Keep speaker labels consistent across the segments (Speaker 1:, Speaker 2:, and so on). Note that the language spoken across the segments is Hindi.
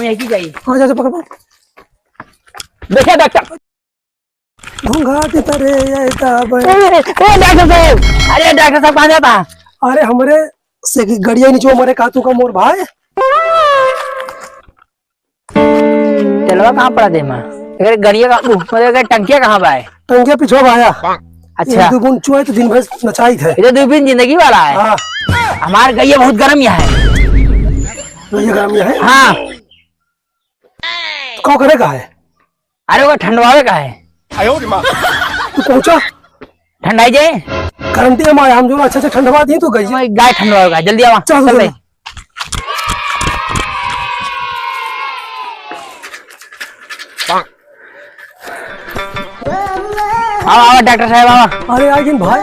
Speaker 1: हम यही जाइए।
Speaker 2: हाँ जा पकड़ पकड़।
Speaker 1: देखिए डॉक्टर
Speaker 2: घूंघाट तरे
Speaker 1: डॉक्टर साहब। अरे डॉक्टर साहब कहाँ जाता?
Speaker 2: अरे हमरे से गड़िया नीचे मरे कातू का मोर भाई।
Speaker 1: चलवा कहाँ पड़ा दे माँ? अगर गड़िया का मतलब टंकिया कहाँ बा है?
Speaker 2: टंकिया पिछवा भाया।
Speaker 1: अच्छा
Speaker 2: दुगुन चुए तो दिन भर नचाई थे।
Speaker 1: ये दूरबीन जिंदगी वाला है।
Speaker 2: हाँ
Speaker 1: हमार गैया बहुत गर्म यहाँ है।
Speaker 2: ये गरम है।
Speaker 1: हाँ
Speaker 2: तो कौ करेगा है?
Speaker 1: अरे वो ठंडवावे का है।
Speaker 2: तू पहुंचा
Speaker 1: ठंडाई जाए
Speaker 2: गारंटी में आया हम जो अच्छे से ठंडवा दिए तो गई
Speaker 1: गाय ठंडवावे का। जल्दी आवा
Speaker 2: चल
Speaker 1: चल
Speaker 2: चल।
Speaker 1: बे। आओ आओ डॉक्टर साहब आओ।
Speaker 2: अरे आगिन भाई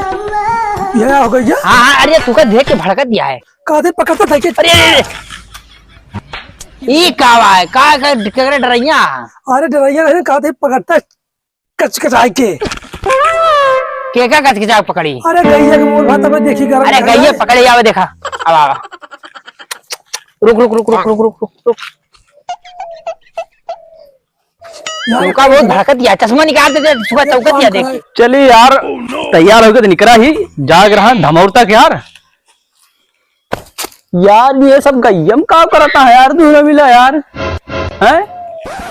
Speaker 2: ये हो गई
Speaker 1: हाँ हाँ अरे तू का देख के भड़का दिया है।
Speaker 2: कादे पकड़ता था कि
Speaker 1: अरे ये कावा है का करे डरैया।
Speaker 2: अरे डरैया नहीं कादे पकड़ता कच कचाई के
Speaker 1: का कच के पकड़ी।
Speaker 2: अरे गैया के मोर भात में देखी गरम।
Speaker 1: अरे गैया पकड़े आवे देखा। अब आवा रुक रुक रुक रुक रुक रुक रुक रुक। तुमका बहुत भड़का दिया। चश्मा निकाल दे सुबह चौकत दिया देख।
Speaker 3: चलिए यार तैयार होकर तो निकला ही जाग रहा धमौर तक यार। यार ये सब गयम का करता है यार दूल्हा मिला यार हैं।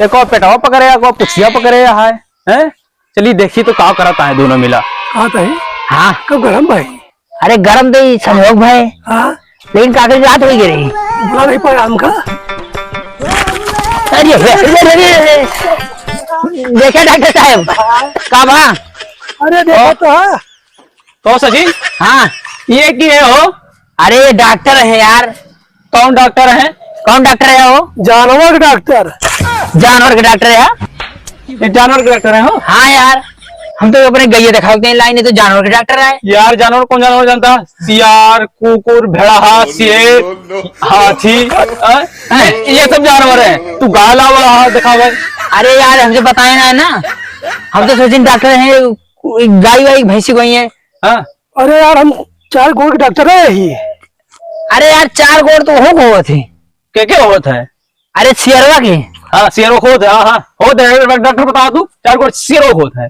Speaker 3: एक और पेटवा पकड़े एक और पुछिया पकड़े है। चलिए देखिए तो का करता है दोनों मिला।
Speaker 2: आता है
Speaker 1: हाँ
Speaker 2: कब गरम भाई?
Speaker 1: अरे गरम तो संयोग भाई।
Speaker 2: हाँ
Speaker 1: लेकिन कागज रात हो गई रही।
Speaker 2: बुला नहीं पाया हमका।
Speaker 1: अरे देखा डॉक्टर साहब का बा?
Speaker 2: अरे देखो तो है
Speaker 3: तो सची
Speaker 1: हाँ
Speaker 3: ये की है हो?
Speaker 1: अरे ये डॉक्टर है यार।
Speaker 3: कौन डॉक्टर है?
Speaker 1: कौन डॉक्टर है वो?
Speaker 2: जानवर का डॉक्टर।
Speaker 1: जानवर के डॉक्टर है।
Speaker 3: ये जानवर के डॉक्टर है हो?
Speaker 1: हाँ यार हम तो अपने गैया दिखाते हैं लाइन तो जानवर के डॉक्टर है
Speaker 3: यार। जानवर कौन जानवर जानता है? सियार कुकुर भेड़ा शेर हाथी ये सब जानवर है। तू गाला वाला दिखा भाई।
Speaker 1: अरे यार हमसे बताए ना ना। हम तो सोचे डॉक्टर है गाय वाई भैंसी कोई है।
Speaker 3: हाँ
Speaker 2: अरे यार हम 4 गोड़ के डॉक्टर है यही।
Speaker 1: अरे यार 4 गोड़ तो हो थे।
Speaker 3: क्या होता है?
Speaker 1: अरे शेरवा के।
Speaker 3: हाँ शेरों खोद है। हाँ होता है डॉक्टर बता तू 4 गोड़ शेरों होता है।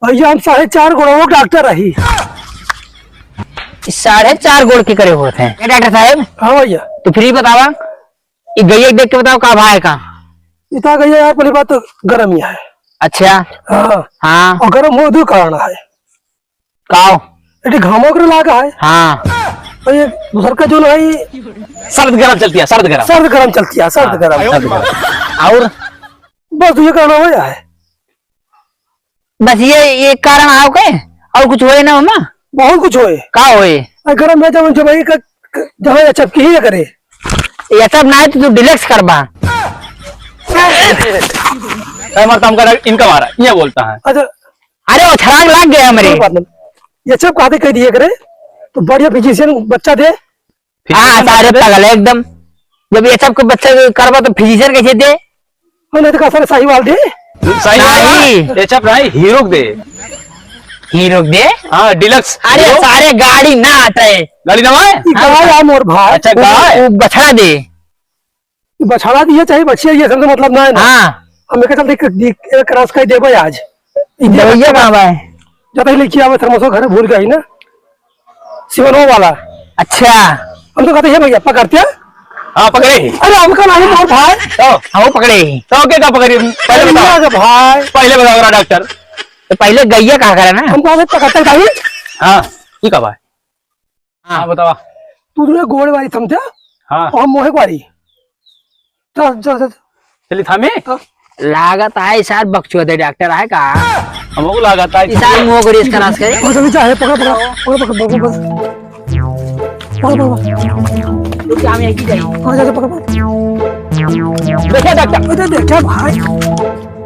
Speaker 2: भैया हम 4.5 गोड़ों के डॉक्टर रही।
Speaker 1: 4.5 गोड़ के करे होते हैं डॉक्टर साहब।
Speaker 2: हाँ भैया
Speaker 1: तो फिर बतावा ये गैया देख के बताओ का भाई का।
Speaker 2: इतना गैया यार पहली बात तो गर्म ही है।
Speaker 1: अच्छा
Speaker 2: हाँ
Speaker 1: हाँ
Speaker 2: और गर्म हो दो कारण है
Speaker 1: काओ
Speaker 2: ये घामों के लागा है।
Speaker 1: हाँ
Speaker 2: और ये दूसर का जो है
Speaker 3: सर्द गरम चलती है। सर्द गरम
Speaker 2: चलती है। सर्द गरम
Speaker 1: और
Speaker 2: बस ये कारण हो है।
Speaker 1: बस ये कारण आओ के और कुछ होए ना मामा?
Speaker 2: बहुत कुछ होए
Speaker 1: का होए?
Speaker 2: गर्म में जब भाई का जहाँ चपकी ही करे
Speaker 1: ये सब ना है तो तू डिलेक्स करबा।
Speaker 3: इनका मारा ये बोलता है।
Speaker 2: अच्छा
Speaker 1: अरे वो छलांग लग गया हमारे।
Speaker 2: ये सब कहते कह दिए करे तो बढ़िया फिजिशियन बच्चा दे।
Speaker 1: हाँ सारे पागल है एकदम। जब ये सब को बच्चा करवा तो फिजिशियन कैसे दे?
Speaker 2: नहीं तो का साहिवाल दे।
Speaker 3: सही
Speaker 1: नहीं।
Speaker 3: ये सब नहीं हीरो दे।
Speaker 1: हीरो दे।
Speaker 3: हाँ डिलक्स।
Speaker 1: अरे सारे गाड़ी ना आता है।
Speaker 3: गाड़ी नवाए
Speaker 2: गाय है मोर भाई।
Speaker 3: अच्छा गाय
Speaker 1: वो बछड़ा दे।
Speaker 2: बछड़ा दिए चाहे बच्चे ये सब मतलब ना है ना।
Speaker 1: हाँ
Speaker 2: हमें कहते क्रॉस कर देबो आज
Speaker 1: भैया कहाँ है?
Speaker 2: जब तक लेके आवे थर्मोसो घर भूल गई ना सिवनो वाला।
Speaker 1: अच्छा
Speaker 2: हम तो कहते हैं भैया पकड़ते।
Speaker 3: हाँ पकड़े।
Speaker 2: अरे हमका नहीं मोर भाई
Speaker 3: तो
Speaker 1: वो पकड़े
Speaker 3: तो क्या पकड़ी? पहले बताओ
Speaker 2: भाई।
Speaker 3: पहले बताओ डॉक्टर।
Speaker 1: तो पहले गैया कहा करे ना।
Speaker 2: हमको पकड़ते भाई।
Speaker 3: हाँ ठीक है भाई। हाँ बतावा।
Speaker 2: तू तुझे गोड़ वाली समझा
Speaker 3: हाँ
Speaker 2: और हम मोहे वाली। चल चल चल
Speaker 3: चलिए थामे
Speaker 1: लागत है सर बकचोद दे डॉक्टर है का।
Speaker 3: हमको लगाता है
Speaker 1: इसार मुंह को इसका नाश करे।
Speaker 2: और सभी चाहे पकड़ पकड़ पकड़ पकड़ पकड़ पकड़
Speaker 1: रुक जा हम यही जाइए।
Speaker 2: पकड़ जा पकड़ पकड़
Speaker 1: देखिए डॉक्टर।
Speaker 2: अरे देखा भाई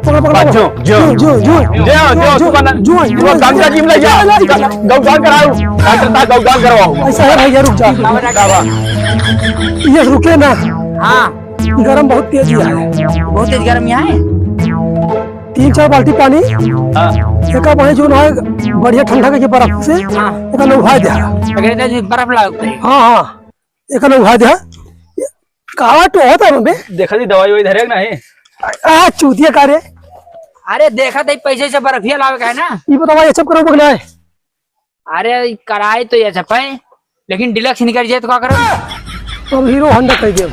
Speaker 2: पकड़ पकड़
Speaker 3: जो गंगा जी में जा गौदान कराओ। डॉक्टर साहब गौदान करवाओ।
Speaker 2: ऐसा है भैया रुक जा ये रुके ना।
Speaker 1: हाँ
Speaker 2: गरम बहुत तेज है।
Speaker 1: बहुत तेज गर्म यहाँ है।
Speaker 2: 3-4 बाल्टी पानी
Speaker 3: हाँ
Speaker 2: एक पानी जो है बढ़िया ठंडा के बर्फ से
Speaker 1: हाँ
Speaker 2: एक नौहा दे।
Speaker 1: बर्फ लगा।
Speaker 2: हाँ हाँ एक नौहा दे कहा तो होता है मम्मी
Speaker 3: देखा थी दवाई वही धरे नहीं।
Speaker 2: आ चूतिया का रे
Speaker 1: अरे देखा था पैसे से बर्फिया लावे का है ना।
Speaker 2: ये बताओ ये सब करो बगना है
Speaker 1: अरे कराए तो ये छपाए लेकिन डिलक्स निकल जाए तो क्या करो।
Speaker 2: तो अब हीरो होंडा कर दिया